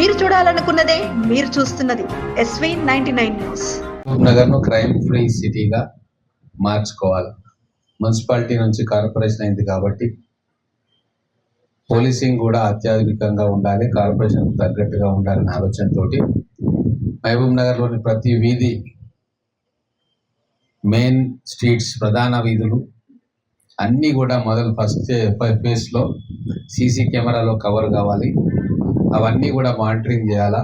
మీరు చూడాలనుకున్నదే మీరు చూస్తున్నది SV99 న్యూస్. నగర్ను క్రైమ్ ఫ్రీ సిటీగా మార్చుకోవాలి. మున్సిపాలిటీ నుంచి కార్పొరేషన్ అయింది కాబట్టి పోలీసింగ్ కూడా అత్యాధునికంగా ఉండాలి, కార్పొరేషన్ తగ్గట్టుగా ఉండాలనే ఆలోచనతోటి మహబూబ్ నగర్లోని ప్రతి వీధి, మెయిన్ స్ట్రీట్స్, ప్రధాన వీధులు అన్నీ కూడా ఫస్ట్ ఫేజ్లో సీసీ కెమెరాలో కవర్ కావాలి. అవన్నీ కూడా మానిటరింగ్ చేయాలా.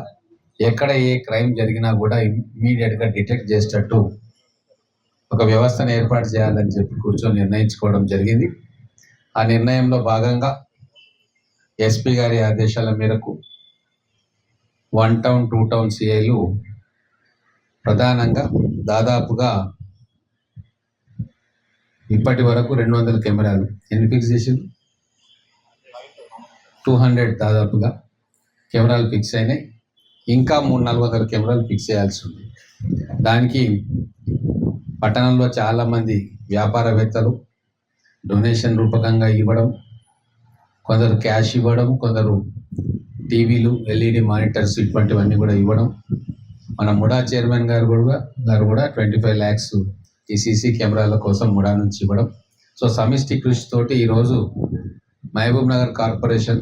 ఎక్కడ ఏ క్రైమ్ జరిగినా కూడా ఇమ్మీడియట్గా డిటెక్ట్ చేసేటట్టు ఒక వ్యవస్థను ఏర్పాటు చేయాలని చెప్పి కూర్చొని నిర్ణయించుకోవడం జరిగింది. ఆ నిర్ణయంలో భాగంగా ఎస్పీ గారి ఆదేశాల మేరకు 1 టౌన్ 2 టౌన్ సిఐలు ప్రధానంగా దాదాపుగా ఇప్పటి వరకు 200 కెమెరాలు ఎన్ని ఫిక్స్ చేసింది, 200 దాదాపుగా కెమెరాలు ఫిక్స్ అయినాయి. ఇంకా 300-400 కెమెరాలు ఫిక్స్ చేయాల్సి ఉంది. దానికి పట్టణంలో చాలామంది వ్యాపారవేత్తలు డొనేషన్ రూపకంగా ఇవ్వడం, కొందరు క్యాష్ ఇవ్వడం, కొందరు టీవీలు, ఎల్ఈడి మానిటర్స్ ఇటువంటివన్నీ కూడా ఇవ్వడం. మన ముడా చైర్మన్ గారు కూడా 25 lakhs ఈ సీసీ కెమెరాల కోసం ముడా నుంచి ఇవ్వడం. సో సమిష్టి కృషితోటి ఈరోజు మహబూబ్ నగర్ కార్పొరేషన్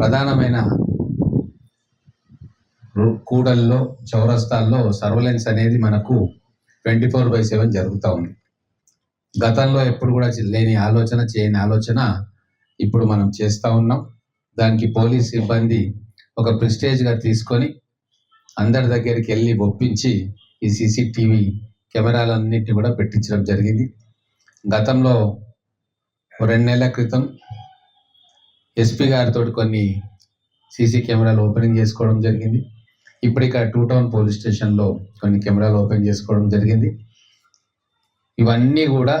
ప్రధానమైన కూడల్లో, చౌరస్తాల్లో సర్వలెన్స్ అనేది మనకు 24/7 జరుగుతూ ఉంది. గతంలో ఎప్పుడు కూడా చేయని ఆలోచన ఇప్పుడు మనం చేస్తూ ఉన్నాం. దానికి పోలీస్ సిబ్బంది ఒక ప్రెస్టేజ్గా తీసుకొని అందరి దగ్గరికి వెళ్ళి ఒప్పించి ఈ సీసీటీవీ కెమెరాలన్నింటినీ కూడా పెట్టించడం జరిగింది. గతంలో 2 నెలల క్రితం ఎస్పీ గారితో కొన్ని సీసీ కెమెరాలు ఓపెనింగ్ చేసుకోవడం జరిగింది. ఇప్పుడు ఇక్కడ 2 టౌన్ పోలీస్ స్టేషన్లో కొన్ని కెమెరాలు ఓపెన్ చేసుకోవడం జరిగింది. ఇవన్నీ కూడా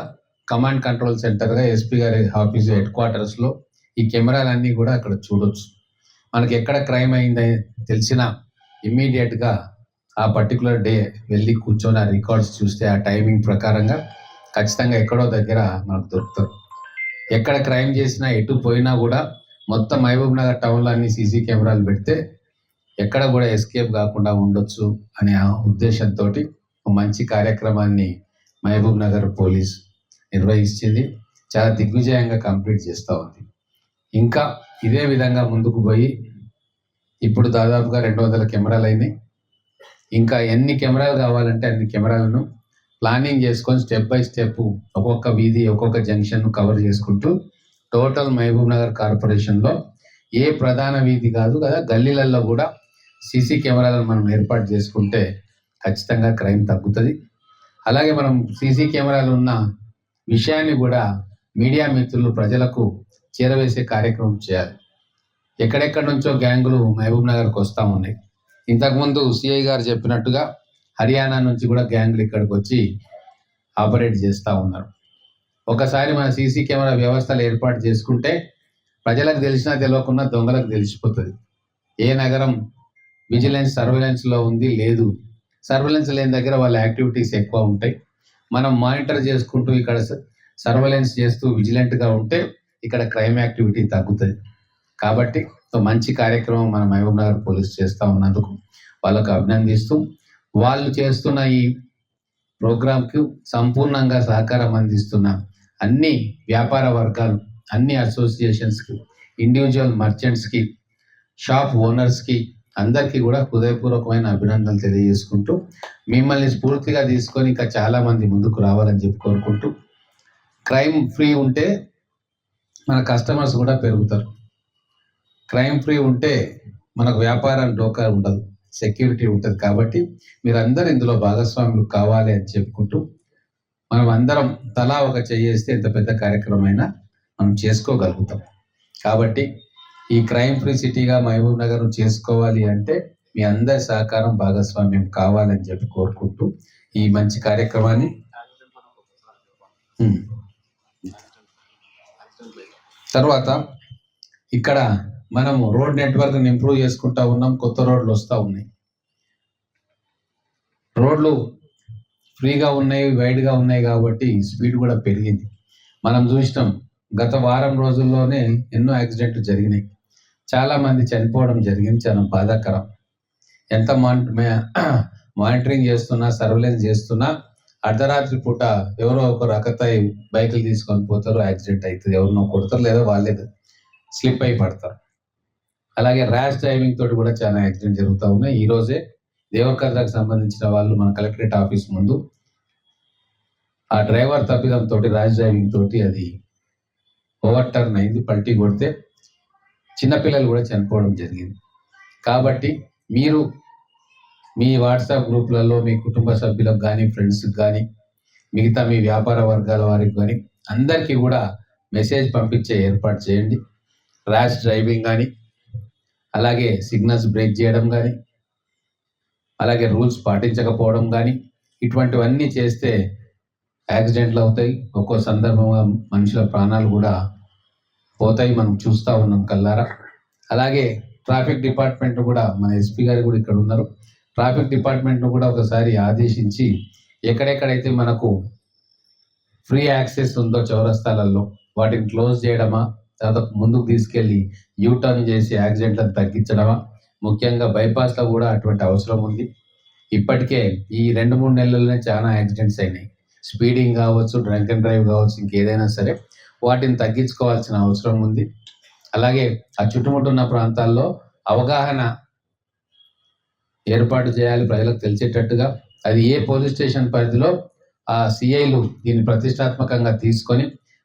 కమాండ్ కంట్రోల్ సెంటర్గా ఎస్పీ గారి ఆఫీసు హెడ్ క్వార్టర్స్లో ఈ కెమెరాలన్నీ కూడా అక్కడ చూడొచ్చు. మనకి ఎక్కడ క్రైమ్ అయిందని తెలిసినా ఇమ్మీడియట్గా ఆ పర్టికులర్ డే వెళ్ళి కూర్చొని ఆ రికార్డ్స్ చూస్తే ఆ టైమింగ్ ప్రకారంగా ఖచ్చితంగా ఎక్కడో దగ్గర మనకు దొరుకుతారు. ఎక్కడ క్రైమ్ చేసినా, ఎటు పోయినా కూడా మొత్తం మహబూబ్ నగర్ టౌన్లో అన్ని సీసీ కెమెరాలు పెడితే ఎక్కడ కూడా ఎస్కేప్ కాకుండా ఉండొచ్చు అనే ఉద్దేశంతో మంచి కార్యక్రమాన్ని మహబూబ్ నగర్ పోలీస్ నిర్వహించింది. చాలా దిగ్విజయంగా కంప్లీట్ చేస్తూ ఉంది. ఇంకా ఇదే విధంగా ముందుకు పోయి ఇప్పుడు దాదాపుగా 200 కెమెరాలు అయినాయి. ఇంకా ఎన్ని కెమెరాలు కావాలంటే అన్ని కెమెరాలను ప్లానింగ్ చేసుకొని స్టెప్ బై స్టెప్ ఒక్కొక్క వీధి, ఒక్కొక్క జంక్షన్ కవర్ చేసుకుంటూ టోటల్ మహబూబ్ నగర్ కార్పొరేషన్లో ఏ ప్రధాన వీధి కాదు కదా, గల్లీలలో కూడా సీసీ కెమెరాలను మనం ఏర్పాటు చేసుకుంటే ఖచ్చితంగా క్రైమ్ తగ్గుతుంది. అలాగే మనం సీసీ కెమెరాలు ఉన్న విషయాన్ని కూడా మీడియా మిత్రులు ప్రజలకు చేరవేసే కార్యక్రమం చేయాలి. ఎక్కడెక్కడి నుంచో గ్యాంగులు మహబూబ్ నగర్కి వస్తూ ఉన్నాయి. ఇంతకుముందు సిఐ గారు చెప్పినట్టుగా హర్యానా నుంచి కూడా గ్యాంగులు ఇక్కడికి వచ్చి ఆపరేట్ చేస్తూ ఉన్నారు. ఒకసారి మన సీసీ కెమెరా వ్యవస్థలు ఏర్పాటు చేసుకుంటే ప్రజలకు తెలిసినా తెలియకుండా దొంగలకు తెలిసిపోతుంది. ఏ నగరం విజిలెన్స్ సర్వేలెన్స్లో ఉంది, లేదు. సర్వేలెన్స్ లేని దగ్గర వాళ్ళ యాక్టివిటీస్ ఎక్కువ ఉంటాయి. మనం మానిటర్ చేసుకుంటూ ఇక్కడ సర్వేలెన్స్ చేస్తూ విజిలెంట్గా ఉంటే ఇక్కడ క్రైమ్ యాక్టివిటీ తగ్గుతుంది. కాబట్టి మంచి కార్యక్రమం మన మహబూబ్ నగర్ పోలీస్ చేస్తూ ఉన్నందుకు వాళ్ళకు అభినందిస్తూ, వాళ్ళు చేస్తున్న ఈ ప్రోగ్రాంకు సంపూర్ణంగా సహకారం అందిస్తున్న అన్ని వ్యాపార వర్గాలు, అన్ని అసోసియేషన్స్కి, ఇండివిజువల్ మర్చెంట్స్కి, షాప్ ఓనర్స్కి అందరికీ కూడా హృదయపూర్వకమైన అభినందనలు తెలియజేసుకుంటూ, మిమ్మల్ని స్ఫూర్తిగా తీసుకొని ఇంకా చాలామంది ముందుకు రావాలని చెప్పి కోరుకుంటూ, క్రైమ్ ఫ్రీ ఉంటే మన కస్టమర్స్ కూడా పెరుగుతారు. క్రైమ్ ఫ్రీ ఉంటే మనకు వ్యాపారం డోకా ఉండదు, సెక్యూరిటీ ఉంటుంది. కాబట్టి మీరందరూ ఇందులో భాగస్వాములు కావాలి అని చెప్పుకుంటూ, మనం అందరం తలా ఒక చేస్తే ఎంత పెద్ద కార్యక్రమమైనా మనం చేసుకోగలుగుతాం. కాబట్టి ఈ క్రైమ్ ఫ్రీ సిటీగా మహబూబ్ నగర్ చేసుకోవాలి అంటే మీ అందరి సహకారం, భాగస్వామ్యం కావాలని చెప్పి కోరుకుంటూ ఈ మంచి కార్యక్రమాన్ని తర్వాత ఇక్కడ మనము రోడ్ నెట్వర్క్ని ఇంప్రూవ్ చేసుకుంటా ఉన్నాం. కొత్త రోడ్లు వస్తూ ఉన్నాయి. రోడ్లు ఫ్రీగా ఉన్నాయి, వైడ్గా ఉన్నాయి కాబట్టి స్పీడ్ కూడా పెరిగింది. మనం చూసినాం గత వారం రోజుల్లోనే ఎన్నో యాక్సిడెంట్లు జరిగినాయి. చాలా మంది చనిపోవడం జరిగింది. చాలా బాధాకరం. ఎంత మానిటరింగ్ చేస్తున్నా, సర్వేలెన్స్ చేస్తున్నా అర్ధరాత్రి పూట ఎవరో ఒకరు అకతాయి బైకులు తీసుకొని పోతారు, యాక్సిడెంట్ అవుతుంది, ఎవరినో కొడతారు లేదా వాళ్ళే స్లిప్ అయి పడతారు. అలాగే ర్యాష్ డ్రైవింగ్ తోటి కూడా చాలా యాక్సిడెంట్ జరుగుతూ ఉన్నాయి. ఈ రోజే దేవరకద్రకు సంబంధించిన వాళ్ళు మన కలెక్టరేట్ ఆఫీస్ ముందు ఆ డ్రైవర్ తప్పిదం తోటి ర్యాష్ డ్రైవింగ్ తోటి అది ఓవర్ టర్న్ అయింది, పల్టీ కొడితే చిన్నపిల్లలు కూడా చనిపోవడం జరిగింది. కాబట్టి మీరు మీ వాట్సాప్ గ్రూప్లలో మీ కుటుంబ సభ్యులకు కానీ, ఫ్రెండ్స్కి కానీ, మిగతా మీ వ్యాపార వర్గాల వారికి కానీ అందరికీ కూడా మెసేజ్ పంపించే ఏర్పాటు చేయండి. ర్యాష్ డ్రైవింగ్ కానీ, అలాగే సిగ్నల్స్ బ్రేక్ చేయడం కానీ, అలాగే రూల్స్ పాటించకపోవడం కానీ, ఇటువంటివన్నీ చేస్తే యాక్సిడెంట్లు అవుతాయి. ఒక్కో సందర్భంగా మనుషుల ప్రాణాలు కూడా పోతాయి, మనం చూస్తూ ఉన్నాం కల్లారా. అలాగే ట్రాఫిక్ డిపార్ట్మెంట్ కూడా, మన ఎస్పీ గారు కూడా ఇక్కడ ఉన్నారు, ట్రాఫిక్ డిపార్ట్మెంట్ను కూడా ఒకసారి ఆదేశించి ఎక్కడెక్కడైతే మనకు ఫ్రీ యాక్సెస్ ఉందో చౌరస్తాలలో వాటిని క్లోజ్ చేయడమా, తర్వాత ముందుకు తీసుకెళ్ళి యూటర్న్ చేసి యాక్సిడెంట్లను తగ్గించడమా, ముఖ్యంగా బైపాస్లో కూడా అటువంటి అవసరం ఉంది. ఇప్పటికే ఈ 2-3 నెలల్లోనే చాలా యాక్సిడెంట్స్ అయినాయి. స్పీడింగ్ కావచ్చు, డ్రంక్ అండ్ డ్రైవ్ కావచ్చు, ఇంకేదైనా సరే వాటిని తగ్గించుకోవాల్సిన అవసరం ఉంది. అలాగే ఆ చుట్టుముట్టున్న ప్రాంతాల్లో అవగాహన ఏర్పాటు చేయాలి, ప్రజలకు తెలిసేటట్టుగా. అది ఏ పోలీస్ స్టేషన్ పరిధిలో ఆ సిఐలు దీన్ని ప్రతిష్టాత్మకంగా తీసుకొని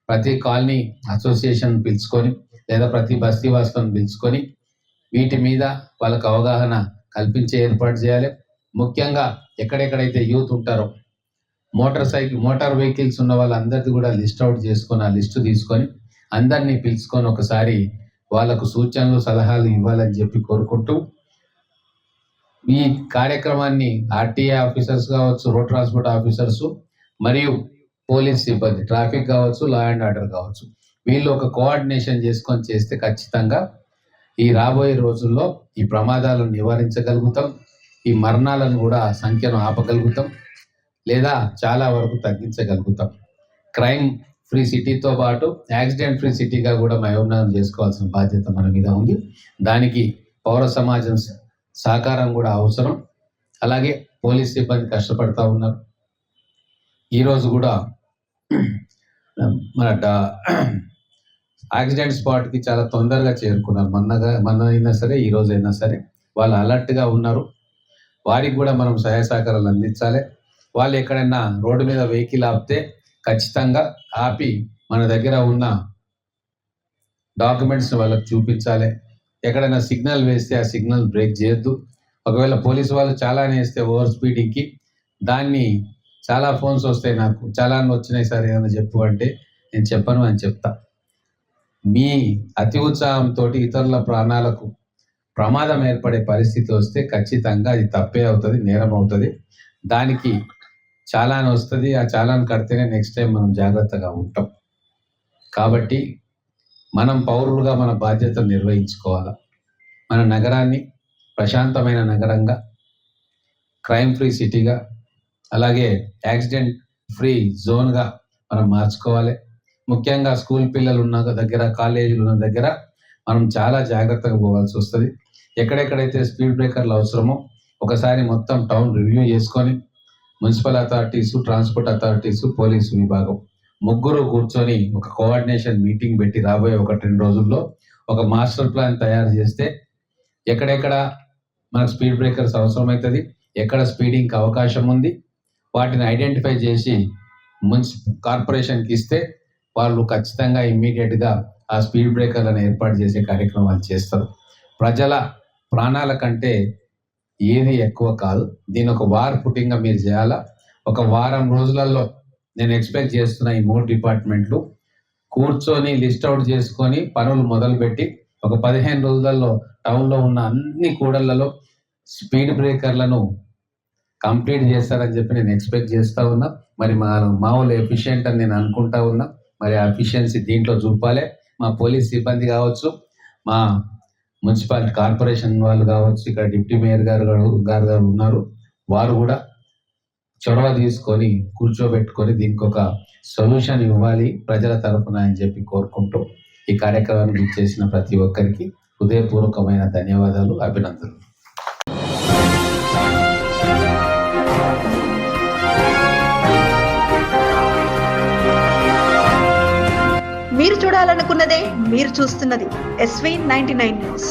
ప్రతి కాలనీ అసోసియేషన్ పిలుచుకొని లేదా ప్రతి బస్తీ వాసులను పిలుచుకొని వీటి మీద వాళ్ళకు అవగాహన కల్పించే ఏర్పాటు చేయాలి. ముఖ్యంగా ఎక్కడెక్కడైతే యూత్ ఉంటారో మోటార్ వెహికల్స్ ఉన్న వాళ్ళందరిది కూడా లిస్ట్ అవుట్ చేసుకొని ఆ లిస్టు తీసుకొని అందరినీ పిలుచుకొని ఒకసారి వాళ్ళకు సూచనలు సలహాలు ఇవ్వాలని చెప్పి కోరుకుంటూ ఈ కార్యక్రమాన్ని ఆర్టీఏ ఆఫీసర్స్ కావచ్చు, రోడ్ ట్రాన్స్పోర్ట్ ఆఫీసర్స్ మరియు పోలీస్ సిబ్బంది, ట్రాఫిక్ కావచ్చు, లా అండ్ ఆర్డర్ కావచ్చు, వీళ్ళు ఒక కోఆర్డినేషన్ చేసుకొని చేస్తే ఖచ్చితంగా ఈ రాబోయే రోజుల్లో ఈ ప్రమాదాలను నివారించగలుగుతాం, ఈ మరణాలను కూడా సంఖ్యను ఆపగలుగుతాం లేదా చాలా వరకు తగ్గించగలుగుతాం. క్రైమ్ ఫ్రీ సిటీతో పాటు యాక్సిడెంట్ ఫ్రీ సిటీగా కూడా మయోన్నతం చేసుకోవాల్సిన బాధ్యత మన మీద ఉంది. దానికి పౌర సమాజం సహకారం కూడా అవసరం. అలాగే పోలీస్ సిబ్బంది కష్టపడతా ఉన్నారు. ఈరోజు కూడా మన యాక్సిడెంట్ స్పాట్కి చాలా తొందరగా చేరుకున్నారు. మొన్న అయినా సరే, ఈ రోజు అయినా సరే వాళ్ళు అలర్ట్గా ఉన్నారు. వారికి కూడా మనం సహాయ సహకారాలు అందించాలి. వాళ్ళు ఎక్కడైనా రోడ్డు మీద వెహికల్ ఆపితే ఖచ్చితంగా ఆపి మన దగ్గర ఉన్న డాక్యుమెంట్స్ని వాళ్ళకి చూపించాలి. ఎక్కడైనా సిగ్నల్ వేస్తే ఆ సిగ్నల్ బ్రేక్ చేయొద్దు. ఒకవేళ పోలీసు వాళ్ళు చాలానే వేస్తే ఓవర్ స్పీడింగ్కి దాన్ని చాలా ఫోన్స్ వస్తాయి, నాకు చాలానే వచ్చినాయి సార్ ఏమైనా చెప్పు అంటే నేను చెప్పను అని చెప్తా. మీ అతి ఉత్సాహంతో ఇతరుల ప్రాణాలకు ప్రమాదం ఏర్పడే పరిస్థితి వస్తే ఖచ్చితంగా అది తప్పే అవుతుంది, నేరం అవుతుంది. దానికి చాలాన్ వస్తుంది. ఆ చాలాన్ కడితేనే నెక్స్ట్ టైం మనం జాగ్రత్తగా ఉంటాం. కాబట్టి మనం పౌరులుగా మన బాధ్యతను నిర్వహించుకోవాలి. మన నగరాన్ని ప్రశాంతమైన నగరంగా, క్రైమ్ ఫ్రీ సిటీగా, అలాగే యాక్సిడెంట్ ఫ్రీ జోన్గా మనం మార్చుకోవాలి. ముఖ్యంగా స్కూల్ పిల్లలు ఉన్న దగ్గర, కాలేజీలు ఉన్న దగ్గర మనం చాలా జాగ్రత్తగా పోవాల్సి వస్తుంది. ఎక్కడెక్కడైతే స్పీడ్ బ్రేకర్లు అవసరమో ఒకసారి మొత్తం టౌన్ రివ్యూ చేసుకొని municipal authorities, transport authorities, police విభాగం ముగ్గురు కూర్చొని ఒక కోఆర్డినేషన్ మీటింగ్ పెట్టి రాబోయే 1-2 రోజుల్లో ఒక మాస్టర్ ప్లాన్ తయారు చేస్తే ఎక్కడెక్కడ మనకు స్పీడ్ బ్రేకర్స్ అవసరమవుతుంది, ఎక్కడ స్పీడింగ్కి అవకాశం ఉంది, వాటిని ఐడెంటిఫై చేసి కార్పొరేషన్కి ఇస్తే వాళ్ళు ఖచ్చితంగా ఇమ్మీడియట్గా ఆ స్పీడ్ బ్రేకర్లను ఏర్పాటు చేసే కార్యక్రమాలు చేస్తారు. ప్రజల ప్రాణాల కంటే ఏది ఎక్కువ కాదు. దీని ఒక వార్ పుట్టింగ్గా మీరు చేయాలా. ఒక వారం రోజులలో నేను ఎక్స్పెక్ట్ చేస్తున్న ఈ 3 డిపార్ట్మెంట్లు కూర్చొని లిస్ట్ అవుట్ చేసుకొని పనులు మొదలుపెట్టి ఒక 15 రోజులలో టౌన్లో ఉన్న అన్ని కూడళ్లలో స్పీడ్ బ్రేకర్లను కంప్లీట్ చేస్తారని చెప్పి నేను ఎక్స్పెక్ట్ చేస్తూ ఉన్నా. మరి మా వాళ్ళు ఎఫిషియెంట్ అని నేను అనుకుంటా ఉన్నా. మరి ఆ ఎఫిషియన్సీ దీంట్లో చూపాలి. మా పోలీస్ సిబ్బంది కావచ్చు, మా మున్సిపాలిటీ కార్పొరేషన్ వాళ్ళు కావచ్చు, ఇక్కడ డిప్యూటీ మేయర్ గారు ఉన్నారు, వారు కూడా చొరవ తీసుకొని కూర్చోబెట్టుకొని దీనికి ఒక సొల్యూషన్ ఇవ్వాలి ప్రజల తరఫున అని చెప్పి కోరుకుంటూ ఈ కార్యక్రమాన్ని చేసిన ప్రతి ఒక్కరికి హృదయపూర్వకమైన ధన్యవాదాలు, అభినందనలు. మీరు చూడాలనుకున్నదే మీరు చూస్తున్నది SV 99 న్యూస్.